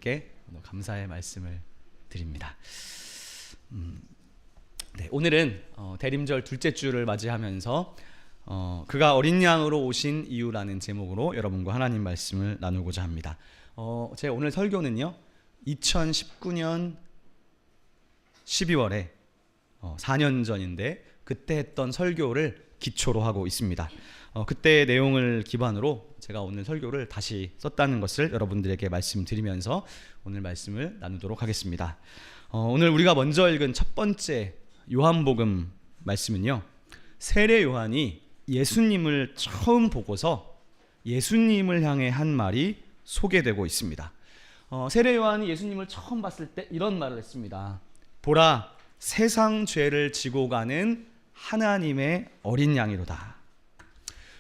하나님께 감사의 말씀을 드립니다. 네, 오늘은 대림절 둘째 주를 맞이하면서 그가 어린 양으로 오신 이유라는 제목으로 여러분과 하나님 말씀을 나누고자 합니다. 제 오늘 설교는요, 2019년 12월에 4년 전인데 그때 했던 설교를 기초로 하고 있습니다. 그때의 내용을 기반으로 제가 오늘 설교를 다시 썼다는 것을 여러분들에게 말씀드리면서 오늘 말씀을 나누도록 하겠습니다. 오늘 우리가 먼저 읽은 첫 번째 요한복음 말씀은요, 세례 요한이 예수님을 처음 보고서 예수님을 향해 한 말이 소개되고 있습니다. 세례 요한이 예수님을 처음 봤을 때 이런 말을 했습니다. 보라, 세상 죄를 지고 가는 하나님의 어린 양이로다.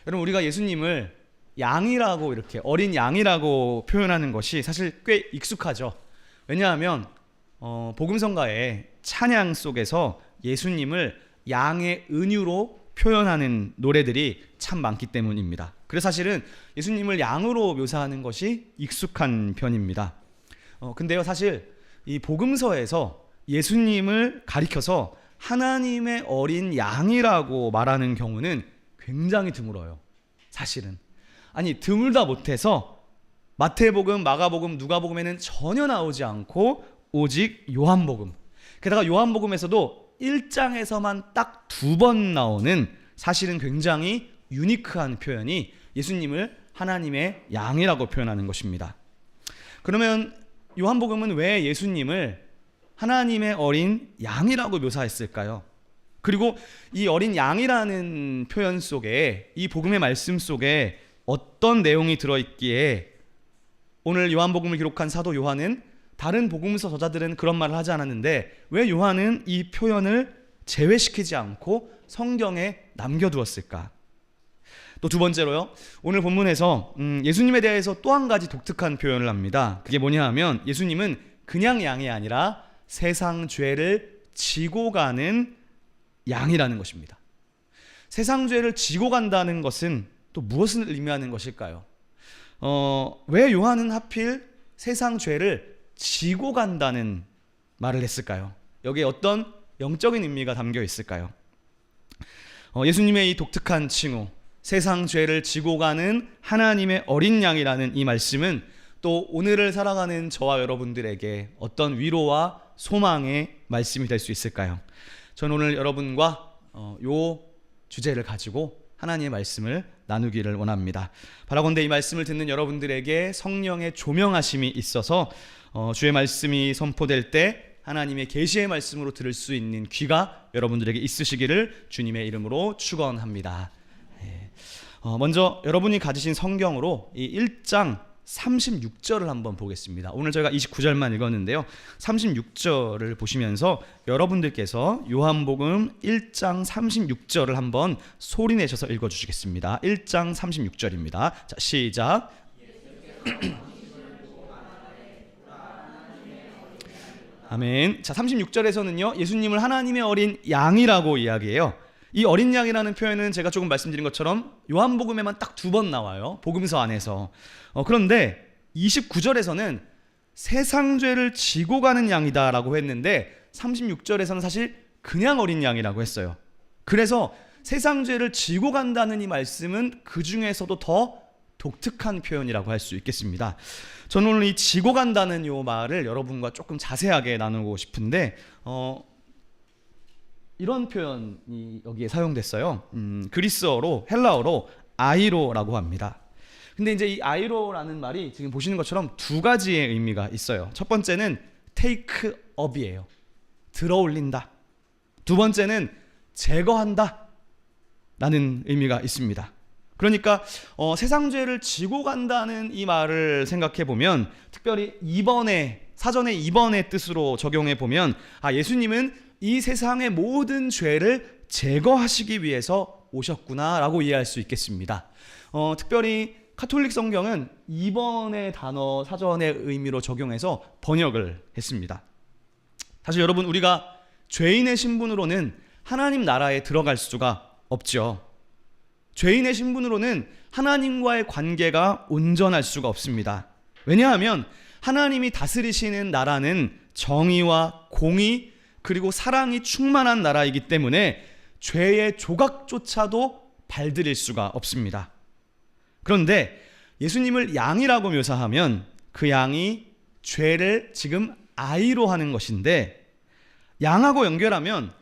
여러분, 우리가 예수님을 양이라고, 이렇게 어린 양이라고 표현하는 것이 사실 꽤 익숙하죠. 왜냐하면 복음성가의 찬양 속에서 예수님을 양의 은유로 표현하는 노래들이 참 많기 때문입니다. 그래서 사실은 예수님을 양으로 묘사하는 것이 익숙한 편입니다. 근데요, 사실 이 복음서에서 예수님을 가리켜서 하나님의 어린 양이라고 말하는 경우는 굉장히 드물어요. 사실은. 아니, 드물다 못해서 마태복음, 마가복음, 누가복음에는 전혀 나오지 않고 오직 요한복음, 게다가 요한복음에서도 1장에서만 딱 2번 나오는 사실은 굉장히 유니크한 표현이 예수님을 하나님의 양이라고 표현하는 것입니다. 그러면 요한복음은 왜 예수님을 하나님의 어린 양이라고 묘사했을까요? 그리고 이 어린 양이라는 표현 속에, 이 복음의 말씀 속에 어떤 내용이 들어있기에 오늘 요한복음을 기록한 사도 요한은, 다른 복음서 저자들은 그런 말을 하지 않았는데 왜 요한은 이 표현을 제외시키지 않고 성경에 남겨두었을까? 또 두 번째로요, 오늘 본문에서 예수님에 대해서 또 한 가지 독특한 표현을 합니다. 그게 뭐냐 하면 예수님은 그냥 양이 아니라 세상 죄를 지고 가는 양이라는 것입니다. 세상 죄를 지고 간다는 것은 또 무엇을 의미하는 것일까요? 왜 요한은 하필 세상 죄를 지고 간다는 말을 했을까요? 여기에 어떤 영적인 의미가 담겨 있을까요? 예수님의 이 독특한 칭호, 세상 죄를 지고 가는 하나님의 어린 양이라는 이 말씀은 또 오늘을 살아가는 저와 여러분들에게 어떤 위로와 소망의 말씀이 될 수 있을까요? 저는 오늘 여러분과 요 주제를 가지고 하나님의 말씀을 나누기를 원합니다. 바라건대 이 말씀을 듣는 여러분들에게 성령의 조명하심이 있어서 주의 말씀이 선포될 때 하나님의 계시의 말씀으로 들을 수 있는 귀가 여러분들에게 있으시기를 주님의 이름으로 축원합니다. 먼저 여러분이 가지신 성경으로 이 1장 36절을 한번 보겠습니다. 오늘 저희가 29절만 읽었는데요, 36절을 보시면서 여러분들께서 요한복음 1장 36절을 한번 소리내셔서 읽어주시겠습니다. 1장 36절입니다. 자, 시작. 아멘. 자, 36절에서는요, 예수님을 하나님의 어린 양이라고 이야기해요. 이 어린 양이라는 표현은 제가 조금 말씀드린 것처럼 요한복음에만 딱 2번 나와요, 복음서 안에서. 그런데 29절에서는 세상 죄를 지고 가는 양이다 라고 했는데 36절에서는 사실 그냥 어린 양이라고 했어요. 그래서 세상 죄를 지고 간다는 이 말씀은 그 중에서도 더 독특한 표현이라고 할 수 있겠습니다. 저는 오늘 이 지고 간다는 이 말을 여러분과 조금 자세하게 나누고 싶은데 이런 표현이 여기에 사용됐어요. 그리스어로, 헬라어로 아이로라고 합니다. 근데 이제 이 아이로라는 말이 지금 보시는 것처럼 두 가지의 의미가 있어요. 첫 번째는 take up이에요. 들어 올린다. 두 번째는 제거한다 라는 의미가 있습니다. 그러니까 세상 죄를 지고 간다는 이 말을 생각해 보면, 특별히 2번의 사전의 2번의 뜻으로 적용해 보면, 예수님은 이 세상의 모든 죄를 제거하시기 위해서 오셨구나 라고 이해할 수 있겠습니다. 특별히 카톨릭 성경은 2번의 단어 사전의 의미로 적용해서 번역을 했습니다. 사실 여러분, 우리가 죄인의 신분으로는 하나님 나라에 들어갈 수가 없죠. 죄인의 신분으로는 하나님과의 관계가 온전할 수가 없습니다. 왜냐하면 하나님이 다스리시는 나라는 정의와 공의 그리고 사랑이 충만한 나라이기 때문에 죄의 조각조차도 발들일 수가 없습니다. 그런데 예수님을 양이라고 묘사하면 그 양이 죄를 지금 아이로 하는 것인데, 양하고 연결하면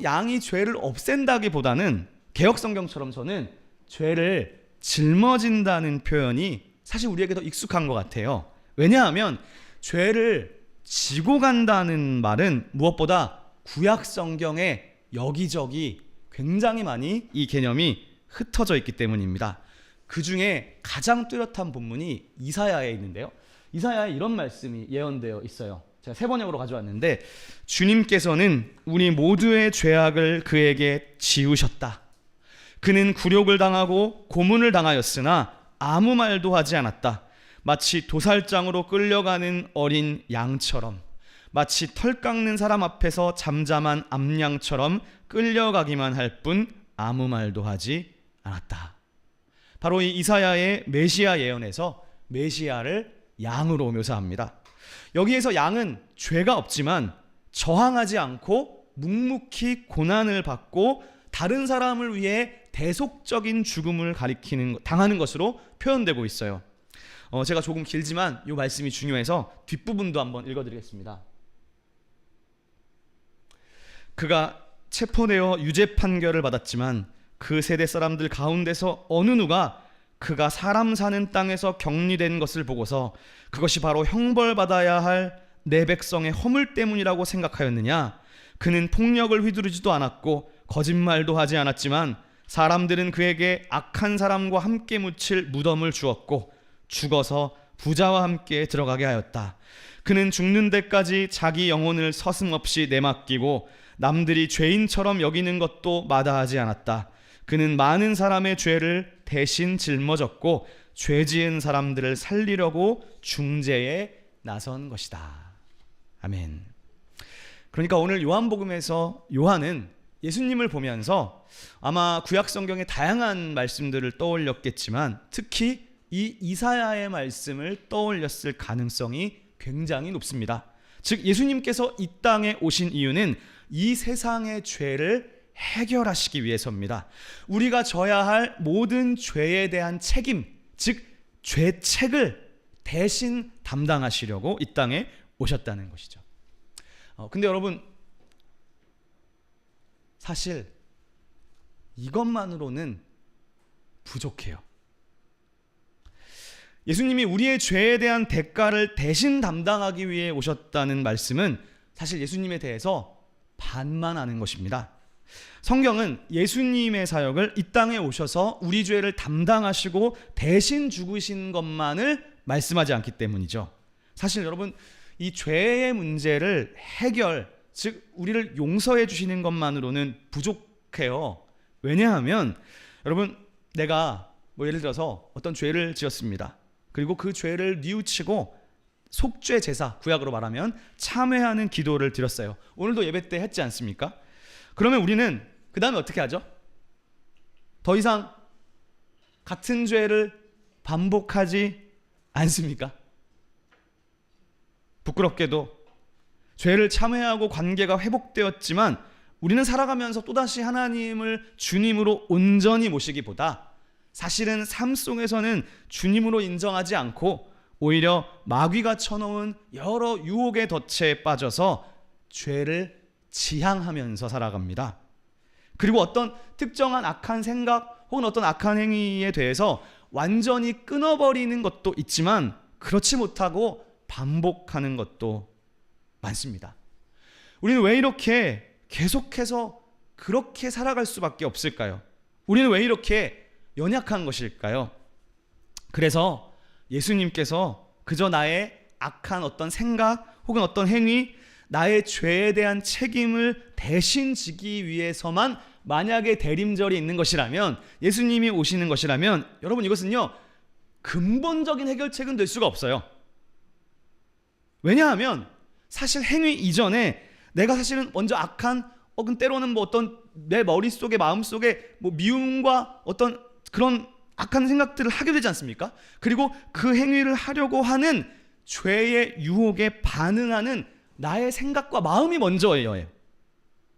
양이 죄를 없앤다기보다는 개역성경처럼 저는 죄를 짊어진다는 표현이 사실 우리에게 더 익숙한 것 같아요. 왜냐하면 죄를 지고 간다는 말은 무엇보다 구약성경에 여기저기 굉장히 많이 이 개념이 흩어져 있기 때문입니다. 그 중에 가장 뚜렷한 본문이 이사야에 있는데요. 이사야에 이런 말씀이 예언되어 있어요. 제가 세 번역으로 가져왔는데, 주님께서는 우리 모두의 죄악을 그에게 지우셨다. 그는 굴욕을 당하고 고문을 당하였으나 아무 말도 하지 않았다. 마치 도살장으로 끌려가는 어린 양처럼, 마치 털 깎는 사람 앞에서 잠잠한 암양처럼 끌려가기만 할 뿐 아무 말도 하지 않았다. 바로 이 이사야의 메시아 예언에서 메시아를 양으로 묘사합니다. 여기에서 양은 죄가 없지만 저항하지 않고 묵묵히 고난을 받고 다른 사람을 위해 대속적인 죽음을 당하는 것으로 표현되고 있어요. 제가 조금 길지만 이 말씀이 중요해서 뒷부분도 한번 읽어드리겠습니다. 그가 체포되어 유죄 판결을 받았지만 그 세대 사람들 가운데서 어느 누가 그가 사람 사는 땅에서 격리된 것을 보고서 그것이 바로 형벌받아야 할 내 백성의 허물 때문이라고 생각하였느냐? 그는 폭력을 휘두르지도 않았고 거짓말도 하지 않았지만 사람들은 그에게 악한 사람과 함께 묻힐 무덤을 주었고 죽어서 부자와 함께 들어가게 하였다. 그는 죽는 데까지 자기 영혼을 서슴없이 내맡기고 남들이 죄인처럼 여기는 것도 마다하지 않았다. 그는 많은 사람의 죄를 대신 짊어졌고 죄 지은 사람들을 살리려고 중재에 나선 것이다. 아멘. 그러니까 오늘 요한복음에서 요한은 예수님을 보면서 아마 구약성경의 다양한 말씀들을 떠올렸겠지만 특히 이 이사야의 말씀을 떠올렸을 가능성이 굉장히 높습니다. 즉 예수님께서 이 땅에 오신 이유는 이 세상의 죄를 해결하시기 위해서입니다. 우리가 져야 할 모든 죄에 대한 책임, 즉 죄책을 대신 담당하시려고 이 땅에 오셨다는 것이죠. 근데 여러분, 사실 이것만으로는 부족해요. 예수님이 우리의 죄에 대한 대가를 대신 담당하기 위해 오셨다는 말씀은 사실 예수님에 대해서 반만 아는 것입니다. 성경은 예수님의 사역을 이 땅에 오셔서 우리 죄를 담당하시고 대신 죽으신 것만을 말씀하지 않기 때문이죠. 사실 여러분, 이 죄의 문제를 즉 우리를 용서해 주시는 것만으로는 부족해요. 왜냐하면 여러분, 내가 예를 들어서 어떤 죄를 지었습니다. 그리고 그 죄를 뉘우치고 속죄 제사, 구약으로 말하면 참회하는 기도를 드렸어요. 오늘도 예배 때 했지 않습니까? 그러면 우리는 그 다음에 어떻게 하죠? 더 이상 같은 죄를 반복하지 않습니까? 부끄럽게도 죄를 참회하고 관계가 회복되었지만 우리는 살아가면서 또다시 하나님을 주님으로 온전히 모시기보다 사실은 삶 속에서는 주님으로 인정하지 않고 오히려 마귀가 쳐놓은 여러 유혹의 덫에 빠져서 죄를 지향하면서 살아갑니다. 그리고 어떤 특정한 악한 생각 혹은 어떤 악한 행위에 대해서 완전히 끊어버리는 것도 있지만 그렇지 못하고 반복하는 것도 많습니다. 우리는 왜 이렇게 계속해서 그렇게 살아갈 수밖에 없을까요? 우리는 왜 이렇게 연약한 것일까요? 그래서 예수님께서 그저 나의 악한 어떤 생각 혹은 어떤 행위, 나의 죄에 대한 책임을 대신 지기 위해서만 만약에 대림절이 있는 것이라면, 예수님이 오시는 것이라면 여러분, 이것은요 근본적인 해결책은 될 수가 없어요. 왜냐하면 사실 행위 이전에 내가 사실은 먼저 악한 혹은 때로는 어떤 내 머릿속에 마음속에 미움과 어떤 그런 악한 생각들을 하게 되지 않습니까? 그리고 그 행위를 하려고 하는 죄의 유혹에 반응하는 나의 생각과 마음이 먼저예요.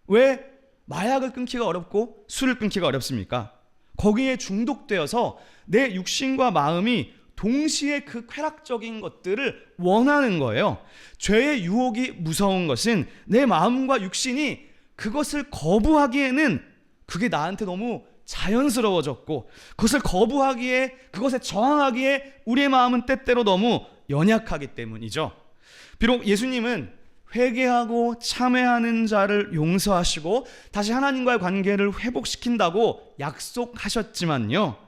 왜 마약을 끊기가 어렵고 술을 끊기가 어렵습니까? 거기에 중독되어서 내 육신과 마음이 동시에 그 쾌락적인 것들을 원하는 거예요. 죄의 유혹이 무서운 것은 내 마음과 육신이 그것을 거부하기에는 그게 나한테 너무 자연스러워졌고, 그것을 거부하기에, 그것에 저항하기에 우리의 마음은 때때로 너무 연약하기 때문이죠. 비록 예수님은 회개하고 참회하는 자를 용서하시고 다시 하나님과의 관계를 회복시킨다고 약속하셨지만요,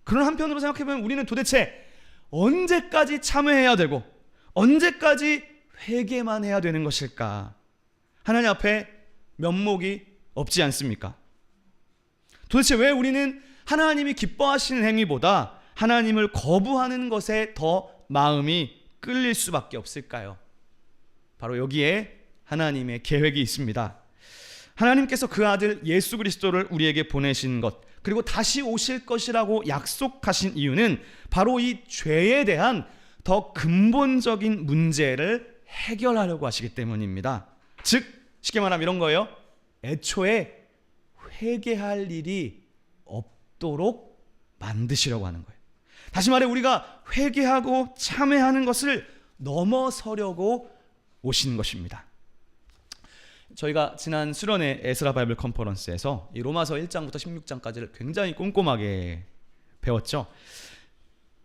그런 한편으로 생각해보면 우리는 도대체 언제까지 참회해야 되고 언제까지 회개만 해야 되는 것일까? 하나님 앞에 면목이 없지 않습니까? 도대체 왜 우리는 하나님이 기뻐하시는 행위보다 하나님을 거부하는 것에 더 마음이 끌릴 수밖에 없을까요? 바로 여기에 하나님의 계획이 있습니다. 하나님께서 그 아들 예수 그리스도를 우리에게 보내신 것, 그리고 다시 오실 것이라고 약속하신 이유는 바로 이 죄에 대한 더 근본적인 문제를 해결하려고 하시기 때문입니다. 즉 쉽게 말하면 이런 거예요. 애초에 회개할 일이 없도록 만드시려고 하는 거예요. 다시 말해 우리가 회개하고 참회하는 것을 넘어서려고 오신 것입니다. 저희가 지난 수련회 에스라 바이블 컨퍼런스에서 이 로마서 1장부터 16장까지를 굉장히 꼼꼼하게 배웠죠.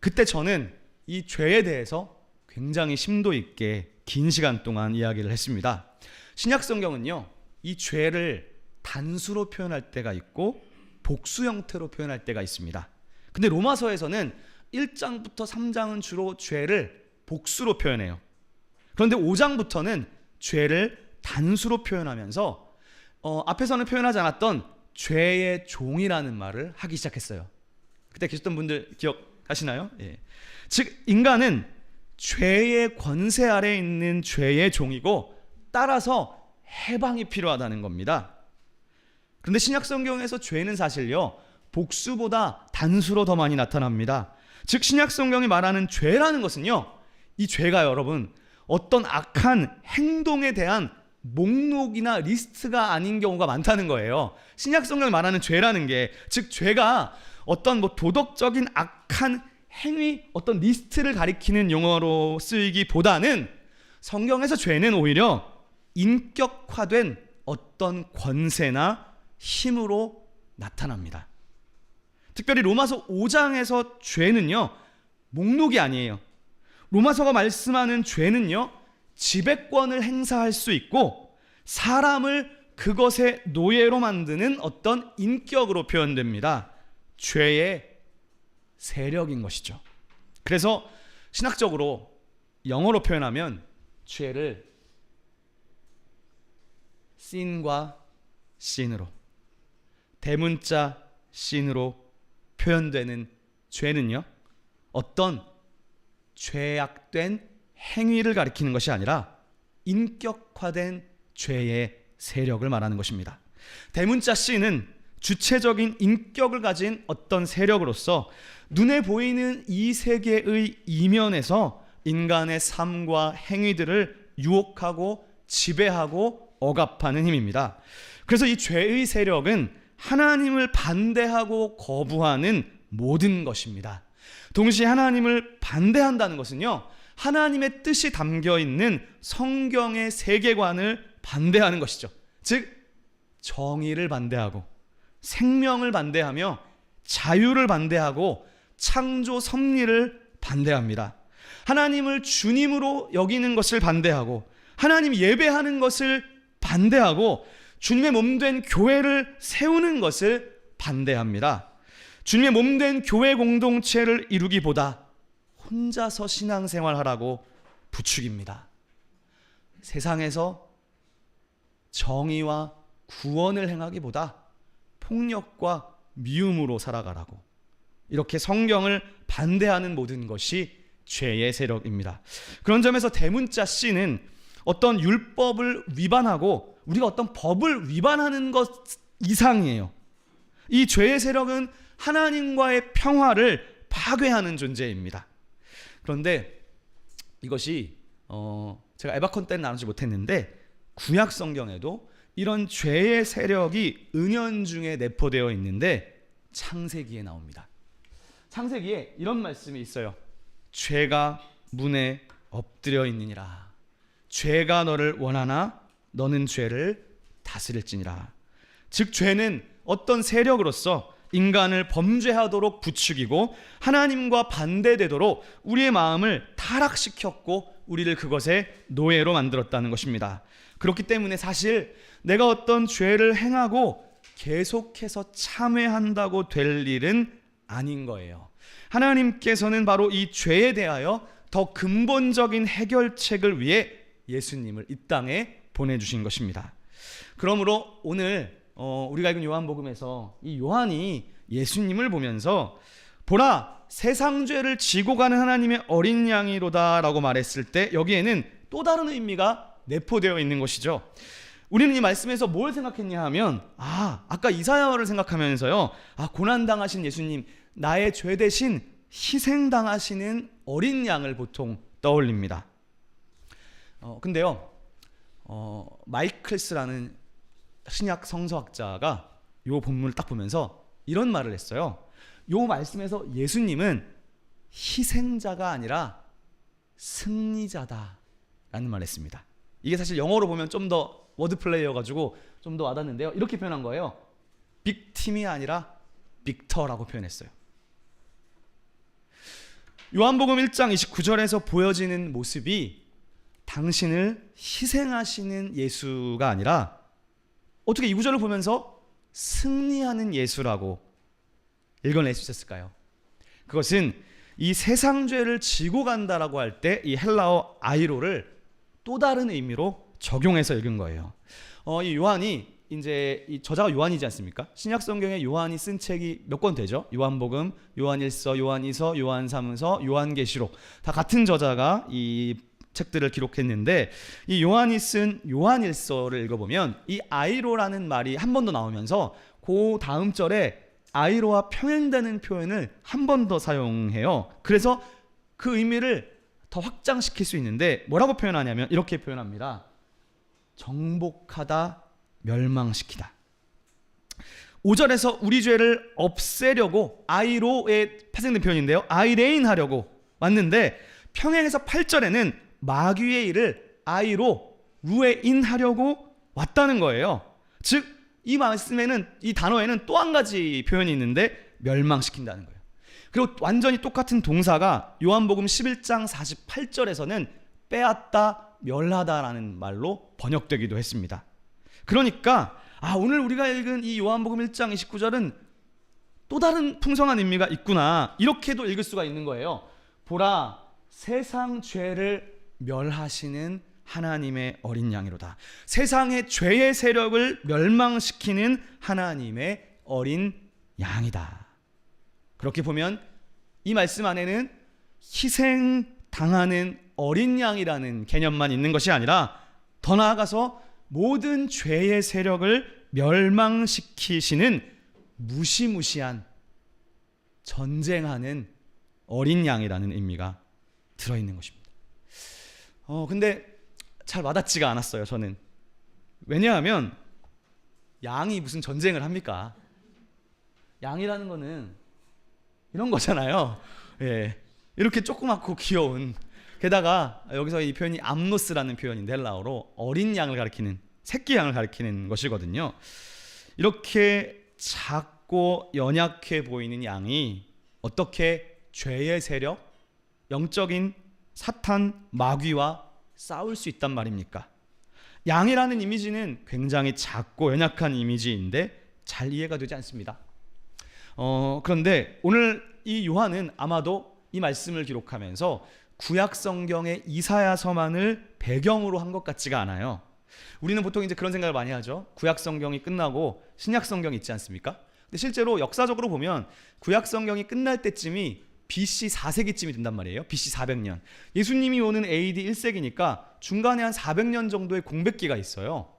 그때 저는 이 죄에 대해서 굉장히 심도 있게 긴 시간 동안 이야기를 했습니다. 신약 성경은요, 이 죄를 단수로 표현할 때가 있고 복수 형태로 표현할 때가 있습니다. 근데 로마서에서는 1장부터 3장은 주로 죄를 복수로 표현해요. 그런데 5장부터는 죄를 단수로 표현하면서 앞에서는 표현하지 않았던 죄의 종이라는 말을 하기 시작했어요. 그때 계셨던 분들 기억하시나요? 예. 즉 인간은 죄의 권세 아래에 있는 죄의 종이고 따라서 해방이 필요하다는 겁니다. 그런데 신약 성경에서 죄는 사실요, 복수보다 단수로 더 많이 나타납니다. 즉 신약 성경이 말하는 죄라는 것은요, 이 죄가 여러분 어떤 악한 행동에 대한 목록이나 리스트가 아닌 경우가 많다는 거예요. 신약 성경이 말하는 죄라는 게, 즉 죄가 어떤 도덕적인 악한 행위, 어떤 리스트를 가리키는 용어로 쓰이기보다는 성경에서 죄는 오히려 인격화된 어떤 권세나 힘으로 나타납니다. 특별히 로마서 5장에서 죄는요, 목록이 아니에요. 로마서가 말씀하는 죄는요, 지배권을 행사할 수 있고 사람을 그것의 노예로 만드는 어떤 인격으로 표현됩니다. 죄의 세력인 것이죠. 그래서 신학적으로 영어로 표현하면 죄를 sin과 sin으로, 대문자 sin으로 표현되는 죄는요, 어떤 죄악된 행위를 가리키는 것이 아니라 인격화된 죄의 세력을 말하는 것입니다. 대문자 C는 주체적인 인격을 가진 어떤 세력으로서 눈에 보이는 이 세계의 이면에서 인간의 삶과 행위들을 유혹하고 지배하고 억압하는 힘입니다. 그래서 이 죄의 세력은 하나님을 반대하고 거부하는 모든 것입니다. 동시에 하나님을 반대한다는 것은요, 하나님의 뜻이 담겨있는 성경의 세계관을 반대하는 것이죠. 즉 정의를 반대하고 생명을 반대하며 자유를 반대하고 창조 섭리를 반대합니다. 하나님을 주님으로 여기는 것을 반대하고 하나님 예배하는 것을 반대하고 주님의 몸된 교회를 세우는 것을 반대합니다. 주님의 몸된 교회 공동체를 이루기보다 혼자서 신앙생활하라고 부추깁니다. 세상에서 정의와 구원을 행하기보다 폭력과 미움으로 살아가라고, 이렇게 성경을 반대하는 모든 것이 죄의 세력입니다. 그런 점에서 대문자 C는 어떤 율법을 위반하고 우리가 어떤 법을 위반하는 것 이상이에요. 이 죄의 세력은 하나님과의 평화를 파괴하는 존재입니다. 그런데 이것이 제가 에바컨 때는 나누지 못했는데 구약 성경에도 이런 죄의 세력이 은연중에 내포되어 있는데 창세기에 나옵니다. 창세기에 이런 말씀이 있어요. 죄가 문에 엎드려 있느니라. 죄가 너를 원하나 너는 죄를 다스릴지니라. 즉 죄는 어떤 세력으로서 인간을 범죄하도록 부추기고 하나님과 반대되도록 우리의 마음을 타락시켰고 우리를 그것의 노예로 만들었다는 것입니다. 그렇기 때문에 사실 내가 어떤 죄를 행하고 계속해서 참회한다고 될 일은 아닌 거예요. 하나님께서는 바로 이 죄에 대하여 더 근본적인 해결책을 위해 예수님을 이 땅에 보내주신 것입니다. 그러므로 오늘 우리가 읽은 요한복음에서 이 요한이 예수님을 보면서 보라 세상 죄를 지고 가는 하나님의 어린 양이로다 라고 말했을 때 여기에는 또 다른 의미가 내포되어 있는 것이죠. 우리는 이 말씀에서 뭘 생각했냐 하면 아까 이사야를 생각하면서요, 고난당하신 예수님, 나의 죄 대신 희생당하시는 어린 양을 보통 떠올립니다. 근데요, 마이클스라는 신약 성서학자가 이 본문을 딱 보면서 이런 말을 했어요. 이 말씀에서 예수님은 희생자가 아니라 승리자다 라는 말을 했습니다. 이게 사실 영어로 보면 좀 더 워드플레이여가지고 좀 더 와닿는데요, 이렇게 표현한 거예요. 빅팀이 아니라 빅터라고 표현했어요. 요한복음 1장 29절에서 보여지는 모습이 당신을 희생하시는 예수가 아니라 어떻게 이 구절을 보면서 승리하는 예수라고 읽어낼 수 있었을까요? 그것은 이 세상 죄를 지고 간다라고 할 때 이 헬라어 아이로를 또 다른 의미로 적용해서 읽은 거예요. 이 요한이 이제 이 저자가 요한이지 않습니까? 신약 성경에 요한이 쓴 책이 몇 권 되죠? 요한복음, 요한일서, 요한이서, 요한사무서, 요한계시록 다 같은 저자가 이 책들을 기록했는데 이 요한이 쓴 요한일서를 읽어보면 이 아이로라는 말이 한 번 더 나오면서 그 다음 절에 아이로와 평행되는 표현을 한 번 더 사용해요. 그래서 그 의미를 더 확장시킬 수 있는데 뭐라고 표현하냐면 이렇게 표현합니다. 정복하다, 멸망시키다. 5절에서 우리 죄를 없애려고 아이로에 파생된 표현인데요, 아이레인 하려고 왔는데 평행에서 8절에는 마귀의 일을 아이로 루에인 하려고 왔다는 거예요. 즉 이 말씀에는, 이 단어에는 또 한 가지 표현이 있는데 멸망시킨다는 거예요. 그리고 완전히 똑같은 동사가 요한복음 11장 48절에서는 빼앗다, 멸하다라는 말로 번역되기도 했습니다. 그러니까 오늘 우리가 읽은 이 요한복음 1장 29절은 또 다른 풍성한 의미가 있구나, 이렇게도 읽을 수가 있는 거예요. 보라 세상 죄를 멸하시는 하나님의 어린 양이로다. 세상의 죄의 세력을 멸망시키는 하나님의 어린 양이다. 그렇게 보면 이 말씀 안에는 희생당하는 어린 양이라는 개념만 있는 것이 아니라 더 나아가서 모든 죄의 세력을 멸망시키시는 무시무시한 전쟁하는 어린 양이라는 의미가 들어있는 것입니다. 근데 잘 와닿지가 않았어요, 저는. 왜냐하면 양이 무슨 전쟁을 합니까? 양이라는 거는 이런 거잖아요. 예, 이렇게 조그맣고 귀여운, 게다가 여기서 이 표현이 암노스라는 표현인데 헬라어로 어린 양을 가리키는, 새끼 양을 가리키는 것이거든요. 이렇게 작고 연약해 보이는 양이 어떻게 죄의 세력, 영적인 사탄, 마귀와 싸울 수 있단 말입니까? 양이라는 이미지는 굉장히 작고 연약한 이미지인데 잘 이해가 되지 않습니다. 그런데 오늘 이 요한은 아마도 이 말씀을 기록하면서 구약 성경의 이사야서만을 배경으로 한 것 같지가 않아요. 우리는 보통 이제 그런 생각을 많이 하죠. 구약 성경이 끝나고 신약 성경이 있지 않습니까? 근데 실제로 역사적으로 보면 구약 성경이 끝날 때쯤이 BC 4세기쯤이 된단 말이에요. BC 400년. 예수님이 오는 AD 1세기니까 중간에 한 400년 정도의 공백기가 있어요.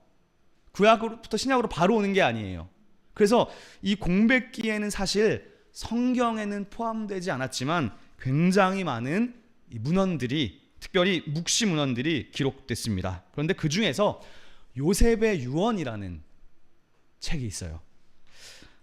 구약으로부터 신약으로 바로 오는 게 아니에요. 그래서 이 공백기에는 사실 성경에는 포함되지 않았지만 굉장히 많은 문헌들이 특별히 묵시 문헌들이 기록됐습니다. 그런데 그 중에서 요셉의 유언이라는 책이 있어요.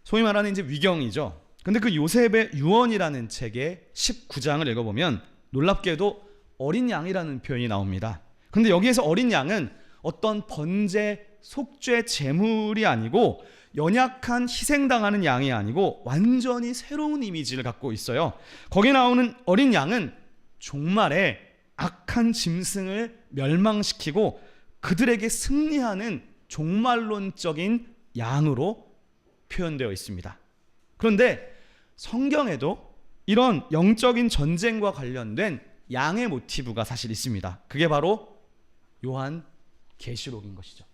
소위 말하는 이제 위경이죠. 근데 그 요셉의 유언이라는 책의 19장을 읽어보면 놀랍게도 어린 양이라는 표현이 나옵니다. 근데 여기에서 어린 양은 어떤 번제, 속죄, 제물이 아니고 연약한 희생당하는 양이 아니고 완전히 새로운 이미지를 갖고 있어요. 거기에 나오는 어린 양은 종말에 악한 짐승을 멸망시키고 그들에게 승리하는 종말론적인 양으로 표현되어 있습니다. 그런데 성경에도 이런 영적인 전쟁과 관련된 양의 모티브가 사실 있습니다. 그게 바로 요한계시록인 것이죠.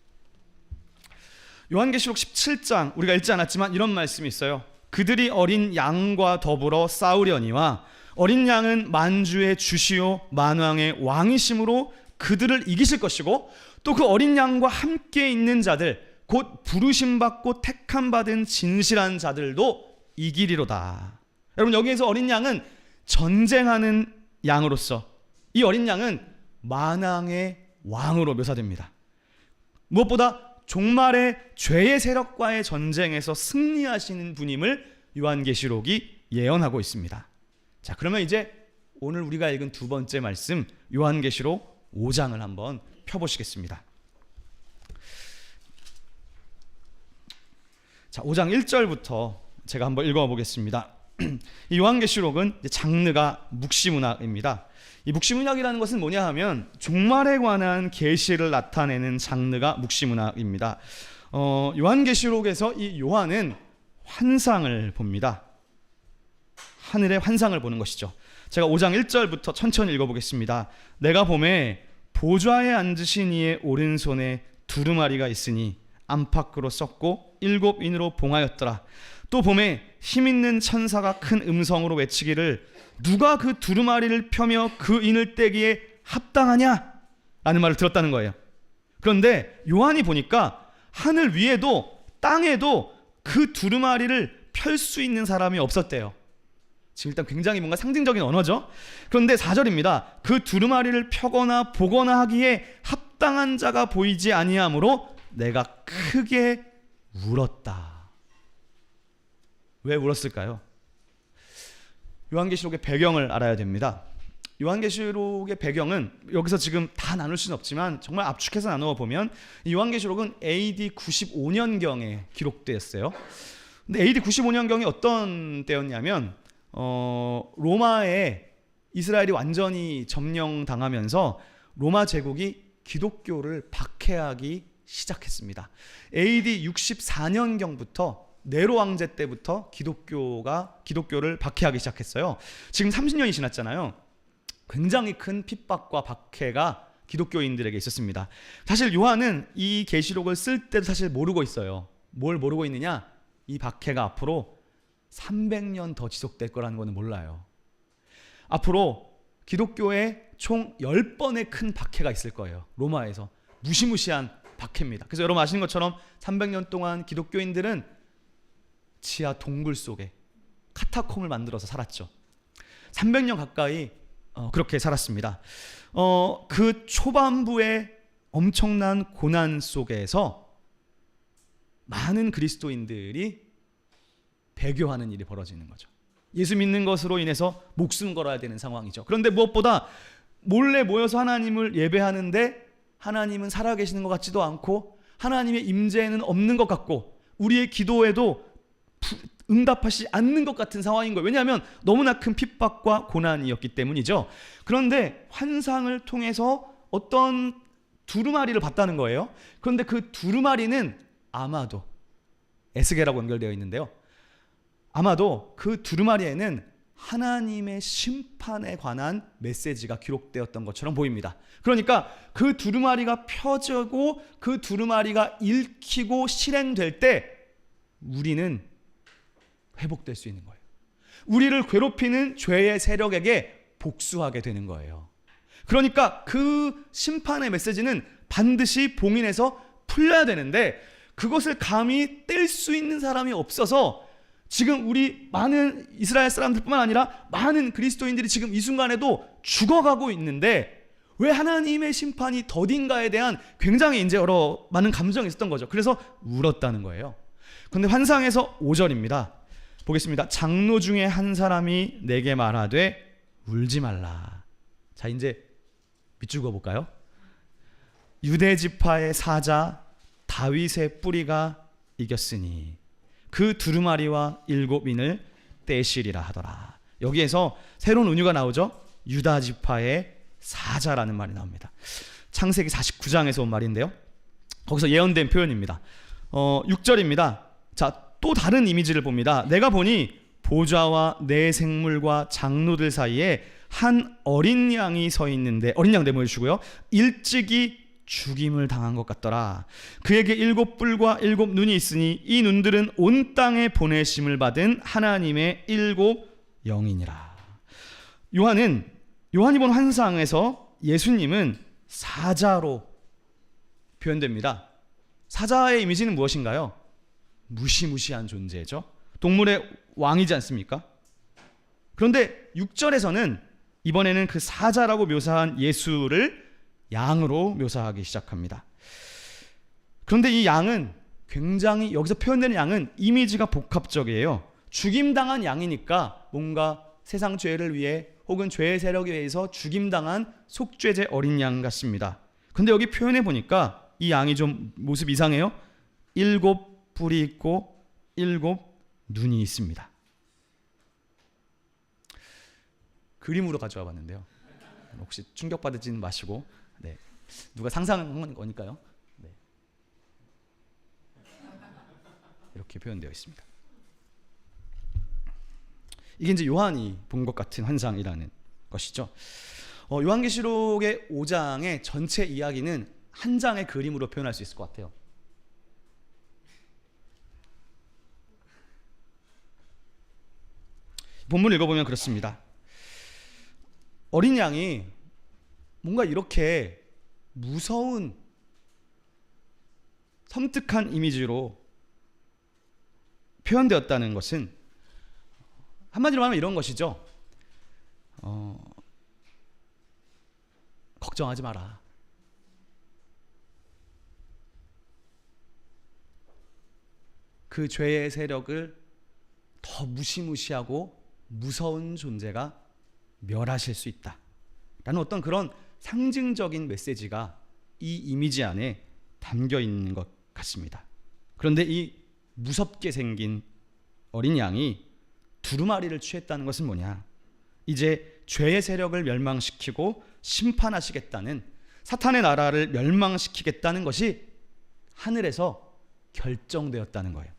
요한계시록 17장 우리가 읽지 않았지만 이런 말씀이 있어요. 그들이 어린 양과 더불어 싸우려니와 어린 양은 만주의 주시오 만왕의 왕이심으로 그들을 이기실 것이고 또 그 어린 양과 함께 있는 자들 곧 부르심 받고 택함 받은 진실한 자들도 이기리로다. 여러분 여기에서 어린 양은 전쟁하는 양으로서 이 어린 양은 만왕의 왕으로 묘사됩니다. 무엇보다 종말의 죄의 세력과의 전쟁에서 승리하시는 분임을 요한계시록이 예언하고 있습니다. 자, 그러면 이제 오늘 우리가 읽은 두 번째 말씀 요한계시록 5장을 한번 펴보시겠습니다. 자, 5장 1절부터 제가 한번 읽어보겠습니다. 이 요한계시록은 장르가 묵시문학입니다. 이 묵시문학이라는 것은 뭐냐 하면 종말에 관한 계시를 나타내는 장르가 묵시문학입니다. 요한계시록에서 이 요한은 환상을 봅니다. 하늘의 환상을 보는 것이죠. 제가 5장 1절부터 천천히 읽어보겠습니다. 내가 보매 보좌에 앉으신 이의 오른손에 두루마리가 있으니 안팎으로 썩고 7인으로 봉하였더라. 또 보매 힘있는 천사가 큰 음성으로 외치기를 누가 그 두루마리를 펴며 그 인을 떼기에 합당하냐? 라는 말을 들었다는 거예요. 그런데 요한이 보니까 하늘 위에도 땅에도 그 두루마리를 펼 수 있는 사람이 없었대요. 지금 일단 굉장히 뭔가 상징적인 언어죠. 그런데 4절입니다. 그 두루마리를 펴거나 보거나 하기에 합당한 자가 보이지 아니하므로 내가 크게 울었다. 왜 울었을까요? 요한계시록의 배경을 알아야 됩니다. 요한계시록의 배경은 여기서 지금 다 나눌 수는 없지만 정말 압축해서 나누어 보면 이 요한계시록은 AD 95년경에 기록되었어요. 근데 AD 95년경이 어떤 때였냐면 로마에 이스라엘이 완전히 점령당하면서 로마 제국이 기독교를 박해하기 시작했습니다. AD 64년경부터 네로 왕제 때부터 기독교를 박해하기 시작했어요. 지금 30년이 지났잖아요. 굉장히 큰 핍박과 박해가 기독교인들에게 있었습니다. 사실 요한은 이 계시록을 쓸 때도 사실 모르고 있어요. 뭘 모르고 있느냐? 이 박해가 앞으로 300년 더 지속될 거라는 거는 몰라요. 앞으로 기독교에 총 10번의 큰 박해가 있을 거예요. 로마에서 무시무시한 박해입니다. 그래서 여러분 아시는 것처럼 300년 동안 기독교인들은 지하 동굴 속에 카타콤을 만들어서 살았죠. 300년 가까이 그렇게 살았습니다. 그 초반부의 엄청난 고난 속에서 많은 그리스도인들이 배교하는 일이 벌어지는 거죠. 예수 믿는 것으로 인해서 목숨 걸어야 되는 상황이죠. 그런데 무엇보다 몰래 모여서 하나님을 예배하는데 하나님은 살아계시는 것 같지도 않고 하나님의 임재는 없는 것 같고 우리의 기도에도 응답하지 않는 것 같은 상황인 거예요. 왜냐하면 너무나 큰 핍박과 고난이었기 때문이죠. 그런데 환상을 통해서 어떤 두루마리를 봤다는 거예요. 그런데 그 두루마리는 아마도 에스겔하고 연결되어 있는데요. 아마도 그 두루마리에는 하나님의 심판에 관한 메시지가 기록되었던 것처럼 보입니다. 그러니까 그 두루마리가 펴지고 그 두루마리가 읽히고 실행될 때 우리는 회복될 수 있는 거예요. 우리를 괴롭히는 죄의 세력에게 복수하게 되는 거예요. 그러니까 그 심판의 메시지는 반드시 봉인해서 풀려야 되는데 그것을 감히 뗄 수 있는 사람이 없어서 지금 우리 많은 이스라엘 사람들뿐만 아니라 많은 그리스도인들이 지금 이 순간에도 죽어가고 있는데 왜 하나님의 심판이 더딘가에 대한 굉장히 이제 여러 많은 감정이 있었던 거죠. 그래서 울었다는 거예요. 그런데 환상에서 5절입니다. 보겠습니다. 장로 중에 한 사람이 내게 말하되 울지 말라. 자, 이제 밑줄 그어볼까요? 유대 지파의 사자 다윗의 뿌리가 이겼으니 그 두루마리와 7인을 떼시리라 하더라. 여기에서 새로운 은유가 나오죠. 유다 지파의 사자라는 말이 나옵니다. 창세기 49장에서 온 말인데요, 거기서 예언된 표현입니다. 6절입니다. 자, 또 다른 이미지를 봅니다. 내가 보니 보좌와 내 생물과 장로들 사이에 한 어린 양이 서 있는데, 어린 양 내모여 주시고요, 일찍이 죽임을 당한 것 같더라. 그에게 7뿔과 7눈이 있으니 이 눈들은 온 땅에 보내심을 받은 하나님의 7 영이니라. 요한이 본 환상에서 예수님은 사자로 표현됩니다. 사자의 이미지는 무엇인가요? 무시무시한 존재죠. 동물의 왕이지 않습니까? 그런데 6절에서는 이번에는 그 사자라고 묘사한 예수를 양으로 묘사하기 시작합니다. 그런데 이 양은 굉장히, 여기서 표현되는 양은 이미지가 복합적이에요. 죽임당한 양이니까 뭔가 세상 죄를 위해 혹은 죄의 세력에 의해서 죽임당한 속죄제 어린 양 같습니다. 근데 여기 표현해 보니까 이 양이 좀 모습 이상해요. 7뿔이 있고 7눈이 있습니다. 그림으로 가져와 봤는데요, 혹시 충격받지는 마시고, 네, 누가 상상한 거니까요. 네. 이렇게 표현되어 있습니다. 이게 이제 요한이 본 것 같은 환상이라는 것이죠. 요한계시록의 5장의 전체 이야기는 한 장의 그림으로 표현할 수 있을 것 같아요. 본문을 읽어보면 그렇습니다. 어린 양이 뭔가 이렇게 무서운 섬뜩한 이미지로 표현되었다는 것은 한마디로 하면 이런 것이죠. 걱정하지 마라. 그 죄의 세력을 더 무시무시하고 무서운 존재가 멸하실 수 있다 라는 어떤 그런 상징적인 메시지가 이 이미지 안에 담겨 있는 것 같습니다. 그런데 이 무섭게 생긴 어린 양이 두루마리를 취했다는 것은 뭐냐? 이제 죄의 세력을 멸망시키고 심판하시겠다는, 사탄의 나라를 멸망시키겠다는 것이 하늘에서 결정되었다는 거예요.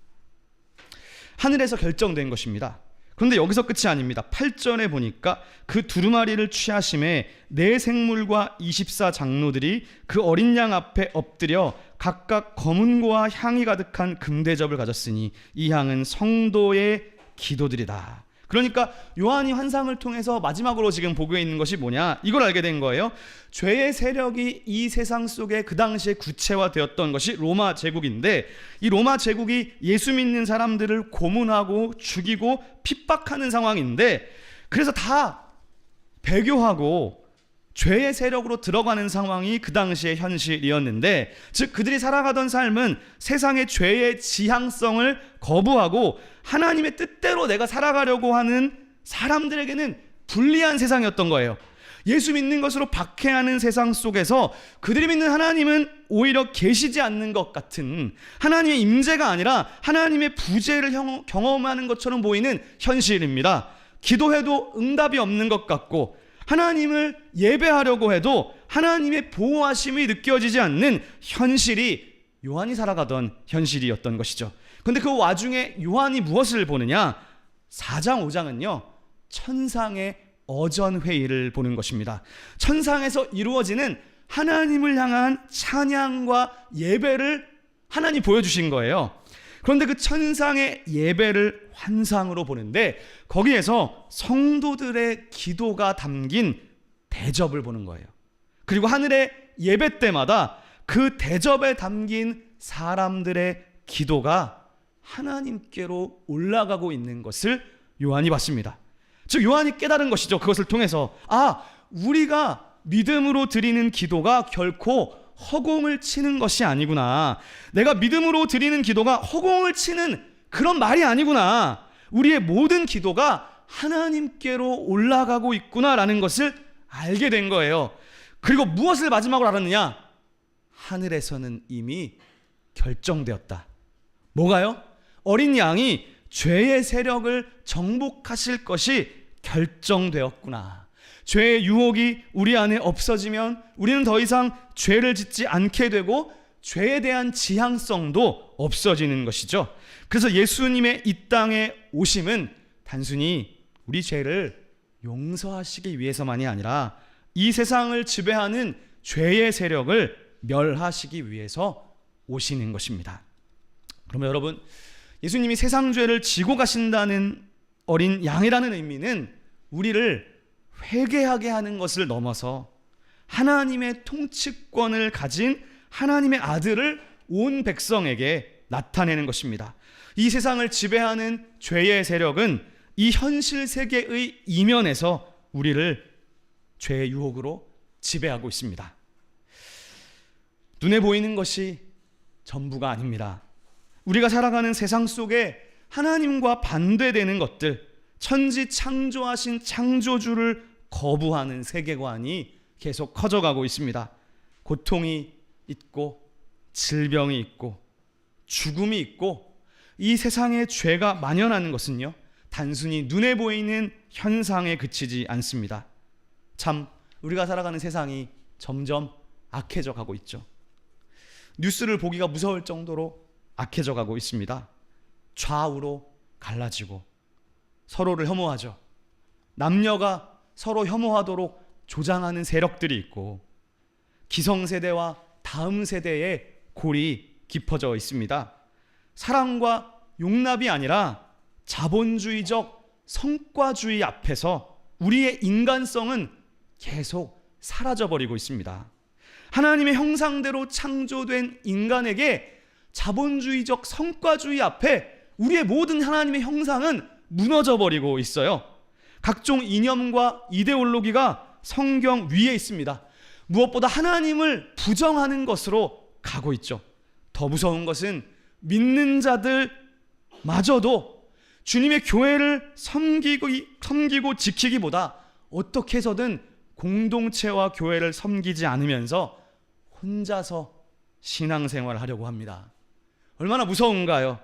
하늘에서 결정된 것입니다. 그런데 여기서 끝이 아닙니다. 8절에 보니까 그 두루마리를 취하심에 네 생물과 24 장로들이 그 어린 양 앞에 엎드려 각각 검은고와 향이 가득한 금대접을 가졌으니 이 향은 성도의 기도들이다. 그러니까 요한이 환상을 통해서 마지막으로 지금 보고 있는 것이 뭐냐, 이걸 알게 된 거예요. 죄의 세력이 이 세상 속에 그 당시에 구체화되었던 것이 로마 제국인데, 이 로마 제국이 예수 믿는 사람들을 고문하고 죽이고 핍박하는 상황인데, 그래서 다 배교하고 죄의 세력으로 들어가는 상황이 그 당시의 현실이었는데, 즉 그들이 살아가던 삶은 세상의 죄의 지향성을 거부하고 하나님의 뜻대로 내가 살아가려고 하는 사람들에게는 불리한 세상이었던 거예요. 예수 믿는 것으로 박해하는 세상 속에서 그들이 믿는 하나님은 오히려 계시지 않는 것 같은, 하나님의 임재가 아니라 하나님의 부재를 경험하는 것처럼 보이는 현실입니다. 기도해도 응답이 없는 것 같고, 하나님을 예배하려고 해도 하나님의 보호하심이 느껴지지 않는 현실이 요한이 살아가던 현실이었던 것이죠. 그런데 그 와중에 요한이 무엇을 보느냐? 4장 5장은요 천상의 어전회의를 보는 것입니다. 천상에서 이루어지는 하나님을 향한 찬양과 예배를 하나님 보여주신 거예요. 그런데 그 천상의 예배를 환상으로 보는데, 거기에서 성도들의 기도가 담긴 대접을 보는 거예요. 그리고 하늘의 예배 때마다 그 대접에 담긴 사람들의 기도가 하나님께로 올라가고 있는 것을 요한이 봤습니다. 즉 요한이 깨달은 것이죠. 그것을 통해서 우리가 믿음으로 드리는 기도가 결코 허공을 치는 것이 아니구나. 내가 믿음으로 드리는 기도가 허공을 치는 그런 말이 아니구나. 우리의 모든 기도가 하나님께로 올라가고 있구나라는 것을 알게 된 거예요. 그리고 무엇을 마지막으로 알았느냐? 하늘에서는 이미 결정되었다. 뭐가요? 어린 양이 죄의 세력을 정복하실 것이 결정되었구나. 죄의 유혹이 우리 안에 없어지면 우리는 더 이상 죄를 짓지 않게 되고 죄에 대한 지향성도 없어지는 것이죠. 그래서 예수님의 이 땅에 오심은 단순히 우리 죄를 용서하시기 위해서만이 아니라 이 세상을 지배하는 죄의 세력을 멸하시기 위해서 오시는 것입니다. 그러면 여러분, 예수님이 세상 죄를 지고 가신다는 어린 양이라는 의미는 우리를 회개하게 하는 것을 넘어서 하나님의 통치권을 가진 하나님의 아들을 온 백성에게 나타내는 것입니다. 이 세상을 지배하는 죄의 세력은 이 현실 세계의 이면에서 우리를 죄의 유혹으로 지배하고 있습니다. 눈에 보이는 것이 전부가 아닙니다. 우리가 살아가는 세상 속에 하나님과 반대되는 것들, 천지 창조하신 창조주를 거부하는 세계관이 계속 커져가고 있습니다. 고통이 있고 질병이 있고 죽음이 있고 이 세상에 죄가 만연하는 것은요, 단순히 눈에 보이는 현상에 그치지 않습니다. 참 우리가 살아가는 세상이 점점 악해져 가고 있죠. 뉴스를 보기가 무서울 정도로 악해져 가고 있습니다. 좌우로 갈라지고 서로를 혐오하죠. 남녀가 서로 혐오하도록 조장하는 세력들이 있고 기성세대와 다음 세대의 골이 깊어져 있습니다. 사랑과 용납이 아니라 자본주의적 성과주의 앞에서 우리의 인간성은 계속 사라져버리고 있습니다. 하나님의 형상대로 창조된 인간에게 자본주의적 성과주의 앞에 우리의 모든 하나님의 형상은 무너져버리고 있어요. 각종 이념과 이데올로기가 성경 위에 있습니다. 무엇보다 하나님을 부정하는 것으로 가고 있죠. 더 무서운 것은 믿는 자들마저도 주님의 교회를 섬기고 지키기보다 어떻게 해서든 공동체와 교회를 섬기지 않으면서 혼자서 신앙생활을 하려고 합니다. 얼마나 무서운가요?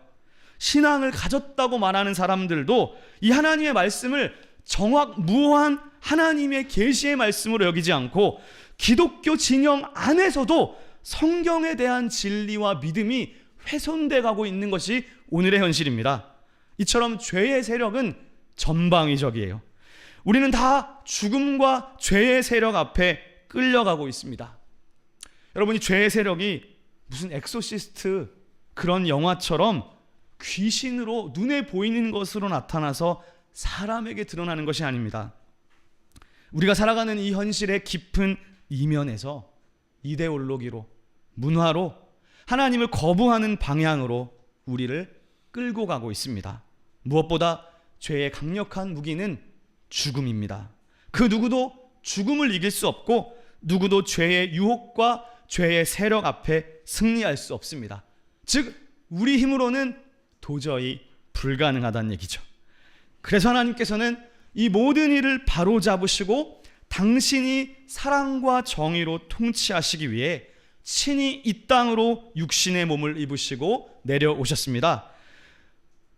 신앙을 가졌다고 말하는 사람들도 이 하나님의 말씀을 정확무오한 하나님의 계시의 말씀으로 여기지 않고 기독교 진영 안에서도 성경에 대한 진리와 믿음이 훼손돼 가고 있는 것이 오늘의 현실입니다. 이처럼 죄의 세력은 전방위적이에요. 우리는 다 죽음과 죄의 세력 앞에 끌려가고 있습니다. 여러분이 죄의 세력이 무슨 엑소시스트 그런 영화처럼 귀신으로 눈에 보이는 것으로 나타나서 사람에게 드러나는 것이 아닙니다. 우리가 살아가는 이 현실의 깊은 이면에서 이데올로기로, 문화로 하나님을 거부하는 방향으로 우리를 끌고 가고 있습니다. 무엇보다 죄의 강력한 무기는 죽음입니다. 그 누구도 죽음을 이길 수 없고 누구도 죄의 유혹과 죄의 세력 앞에 승리할 수 없습니다. 즉 우리 힘으로는 도저히 불가능하다는 얘기죠. 그래서 하나님께서는 이 모든 일을 바로잡으시고 당신이 사랑과 정의로 통치하시기 위해 친히 이 땅으로 육신의 몸을 입으시고 내려오셨습니다.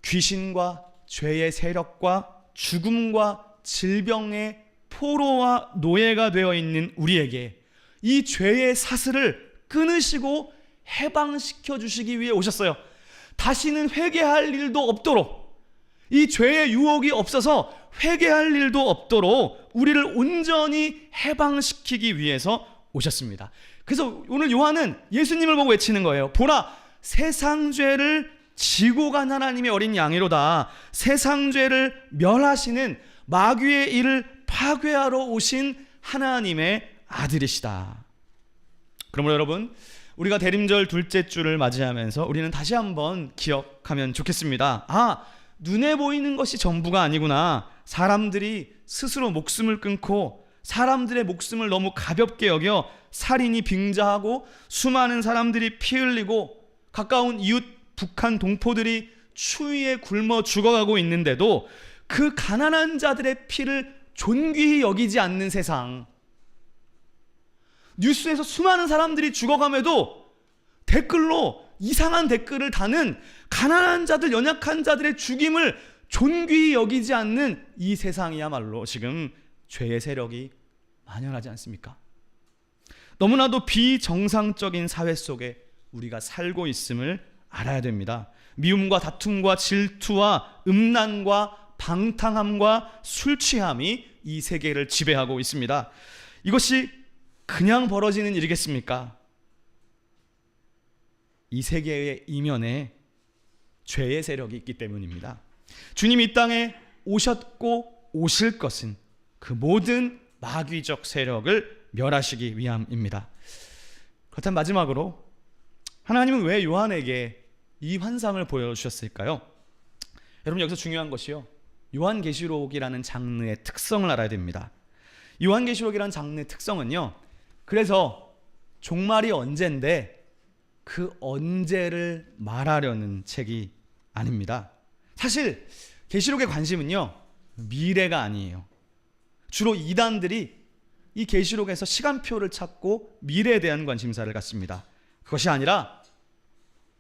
귀신과 죄의 세력과 죽음과 질병의 포로와 노예가 되어 있는 우리에게 이 죄의 사슬을 끊으시고 해방시켜 주시기 위해 오셨어요. 다시는 회개할 일도 없도록, 이 죄의 유혹이 없어서 회개할 일도 없도록 우리를 온전히 해방시키기 위해서 오셨습니다. 그래서 오늘 요한은 예수님을 보고 외치는 거예요. 보라, 세상 죄를 지고 간 하나님의 어린 양이로다. 세상 죄를 멸하시는 마귀의 일을 파괴하러 오신 하나님의 아들이시다. 그러므로 여러분, 우리가 대림절 둘째 주를 맞이하면서 우리는 다시 한번 기억하면 좋겠습니다. 눈에 보이는 것이 전부가 아니구나. 사람들이 스스로 목숨을 끊고 사람들의 목숨을 너무 가볍게 여겨 살인이 빙자하고 수많은 사람들이 피 흘리고 가까운 이웃 북한 동포들이 추위에 굶어 죽어가고 있는데도 그 가난한 자들의 피를 존귀히 여기지 않는 세상, 뉴스에서 수많은 사람들이 죽어감에도 댓글로 이상한 댓글을 다는 가난한 자들, 연약한 자들의 죽임을 존귀히 여기지 않는 이 세상이야말로 지금 죄의 세력이 만연하지 않습니까? 너무나도 비정상적인 사회 속에 우리가 살고 있음을 알아야 됩니다. 미움과 다툼과 질투와 음란과 방탕함과 술 취함이 이 세계를 지배하고 있습니다. 이것이 그냥 벌어지는 일이겠습니까? 이 세계의 이면에 죄의 세력이 있기 때문입니다. 주님이 이 땅에 오셨고 오실 것은 그 모든 마귀적 세력을 멸하시기 위함입니다. 그렇다면 마지막으로 하나님은 왜 요한에게 이 환상을 보여주셨을까요? 여러분, 여기서 중요한 것이요, 요한계시록이라는 장르의 특성을 알아야 됩니다. 요한계시록이라는 장르의 특성은요, 그래서 종말이 언젠데 그 언제를 말하려는 책이 아닙니다. 사실 계시록의 관심은요, 미래가 아니에요. 주로 이단들이 이 계시록에서 시간표를 찾고 미래에 대한 관심사를 갖습니다. 그것이 아니라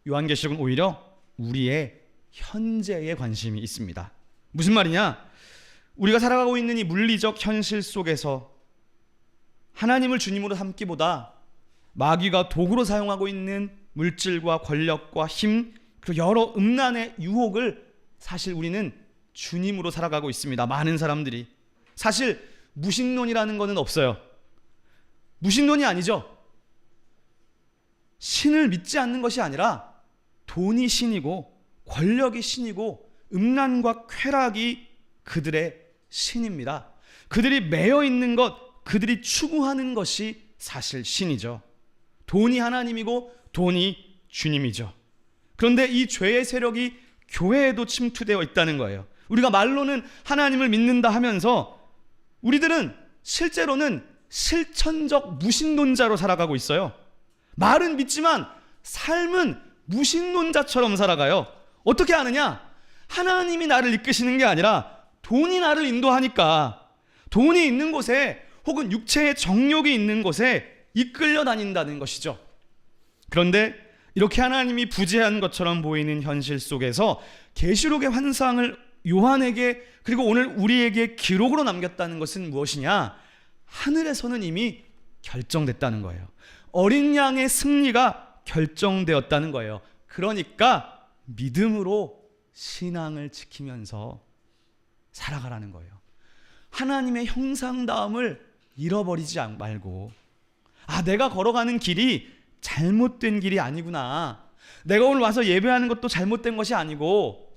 요한계시록은 오히려 우리의 현재에 관심이 있습니다. 무슨 말이냐? 우리가 살아가고 있는 이 물리적 현실 속에서 하나님을 주님으로 삼기보다 마귀가 도구로 사용하고 있는 물질과 권력과 힘, 그리고 여러 음란의 유혹을 사실 우리는 주님으로 살아가고 있습니다. 많은 사람들이. 사실 무신론이라는 것은 없어요. 무신론이 아니죠. 신을 믿지 않는 것이 아니라 돈이 신이고 권력이 신이고 음란과 쾌락이 그들의 신입니다. 그들이 매여 있는 것, 그들이 추구하는 것이 사실 신이죠. 돈이 하나님이고 돈이 주님이죠. 그런데 이 죄의 세력이 교회에도 침투되어 있다는 거예요. 우리가 말로는 하나님을 믿는다 하면서 우리들은 실제로는 실천적 무신론자로 살아가고 있어요. 말은 믿지만 삶은 무신론자처럼 살아가요. 어떻게 아느냐? 하나님이 나를 이끄시는 게 아니라 돈이 나를 인도하니까, 돈이 있는 곳에 혹은 육체의 정욕이 있는 곳에 이끌려 다닌다는 것이죠. 그런데 이렇게 하나님이 부재한 것처럼 보이는 현실 속에서 계시록의 환상을 요한에게, 그리고 오늘 우리에게 기록으로 남겼다는 것은 무엇이냐? 하늘에서는 이미 결정됐다는 거예요. 어린 양의 승리가 결정되었다는 거예요. 그러니까 믿음으로 신앙을 지키면서 살아가라는 거예요. 하나님의 형상다움을 잃어버리지 말고, 내가 걸어가는 길이 잘못된 길이 아니구나, 내가 오늘 와서 예배하는 것도 잘못된 것이 아니고,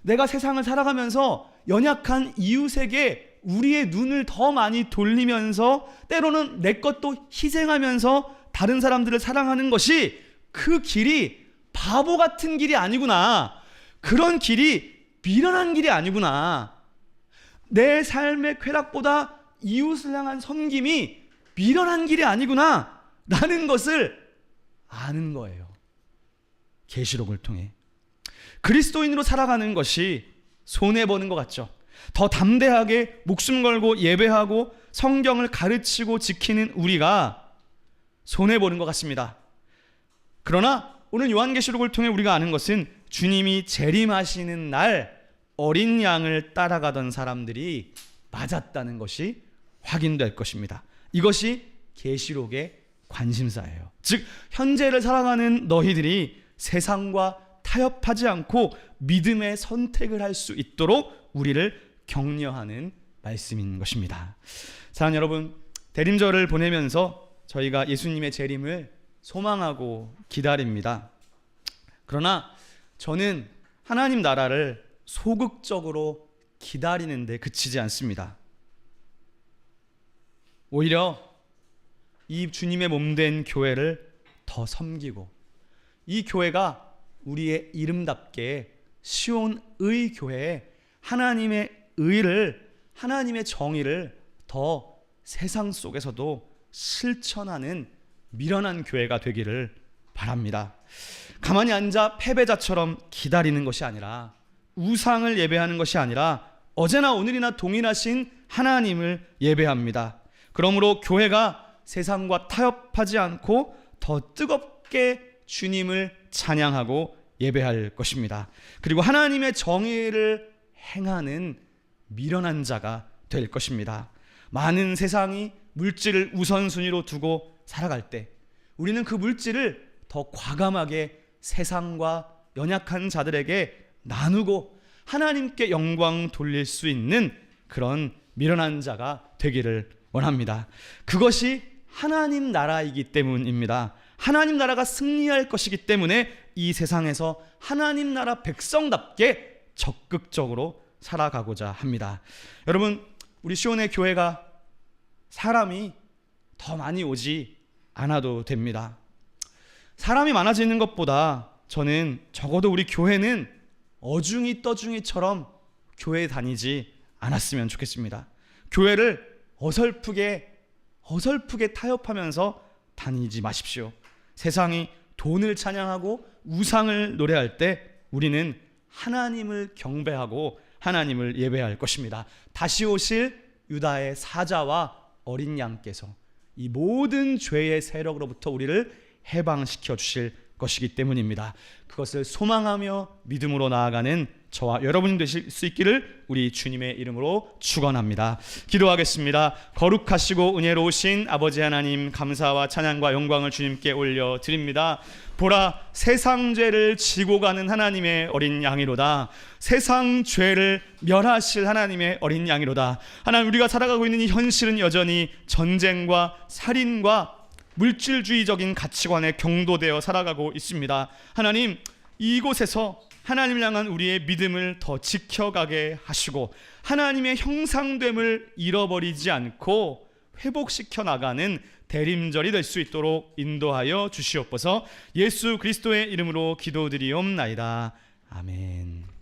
내가 세상을 살아가면서 연약한 이웃에게 우리의 눈을 더 많이 돌리면서 때로는 내 것도 희생하면서 다른 사람들을 사랑하는 것이 그 길이 바보 같은 길이 아니구나, 그런 길이 미련한 길이 아니구나, 내 삶의 쾌락보다 이웃을 향한 섬김이 미련한 길이 아니구나 라는 것을 아는 거예요. 계시록을 통해. 그리스도인으로 살아가는 것이 손해보는 것 같죠. 더 담대하게 목숨 걸고 예배하고 성경을 가르치고 지키는 우리가 손해보는 것 같습니다. 그러나 오늘 요한계시록을 통해 우리가 아는 것은 주님이 재림하시는 날 어린 양을 따라가던 사람들이 맞았다는 것이 확인될 것입니다. 이것이 계시록의 관심사예요. 즉 현재를 살아가는 너희들이 세상과 타협하지 않고 믿음의 선택을 할 수 있도록 우리를 격려하는 말씀인 것입니다. 사랑하는 여러분, 대림절을 보내면서 저희가 예수님의 재림을 소망하고 기다립니다. 그러나 저는 하나님 나라를 소극적으로 기다리는데 그치지 않습니다. 오히려 이 주님의 몸된 교회를 더 섬기고, 이 교회가 우리의 이름답게 시온의 교회에 하나님의 의를, 하나님의 정의를 더 세상 속에서도 실천하는 미련한 교회가 되기를 바랍니다. 가만히 앉아 패배자처럼 기다리는 것이 아니라, 우상을 예배하는 것이 아니라 어제나 오늘이나 동일하신 하나님을 예배합니다. 그러므로 교회가 세상과 타협하지 않고 더 뜨겁게 주님을 찬양하고 예배할 것입니다. 그리고 하나님의 정의를 행하는 미련한 자가 될 것입니다. 많은 세상이 물질을 우선순위로 두고 살아갈 때 우리는 그 물질을 더 과감하게 세상과 연약한 자들에게 나누고 하나님께 영광 돌릴 수 있는 그런 미련한 자가 되기를 원합니다. 그것이 하나님 나라이기 때문입니다. 하나님 나라가 승리할 것이기 때문에 이 세상에서 하나님 나라 백성답게 적극적으로 살아가고자 합니다. 여러분, 우리 시온의 교회가 사람이 더 많이 오지 않아도 됩니다. 사람이 많아지는 것보다 저는 적어도 우리 교회는 어중이 떠중이처럼 교회 다니지 않았으면 좋겠습니다. 교회를 어설프게 타협하면서 다니지 마십시오. 세상이 돈을 찬양하고 우상을 노래할 때 우리는 하나님을 경배하고 하나님을 예배할 것입니다. 다시 오실 유다의 사자와 어린 양께서 이 모든 죄의 세력으로부터 우리를 해방시켜 주실 것이기 때문입니다. 그것을 소망하며 믿음으로 나아가는 저와 여러분이 되실 수 있기를 우리 주님의 이름으로 축원합니다. 기도하겠습니다. 거룩하시고 은혜로우신 아버지 하나님, 감사와 찬양과 영광을 주님께 올려드립니다. 보라, 세상 죄를 지고 가는 하나님의 어린 양이로다. 세상 죄를 멸하실 하나님의 어린 양이로다. 하나님, 우리가 살아가고 있는 이 현실은 여전히 전쟁과 살인과 물질주의적인 가치관에 경도되어 살아가고 있습니다. 하나님, 이곳에서 하나님을 향한 우리의 믿음을 더 지켜가게 하시고 하나님의 형상됨을 잃어버리지 않고 회복시켜 나가는 대림절이 될 수 있도록 인도하여 주시옵소서. 예수 그리스도의 이름으로 기도드리옵나이다. 아멘.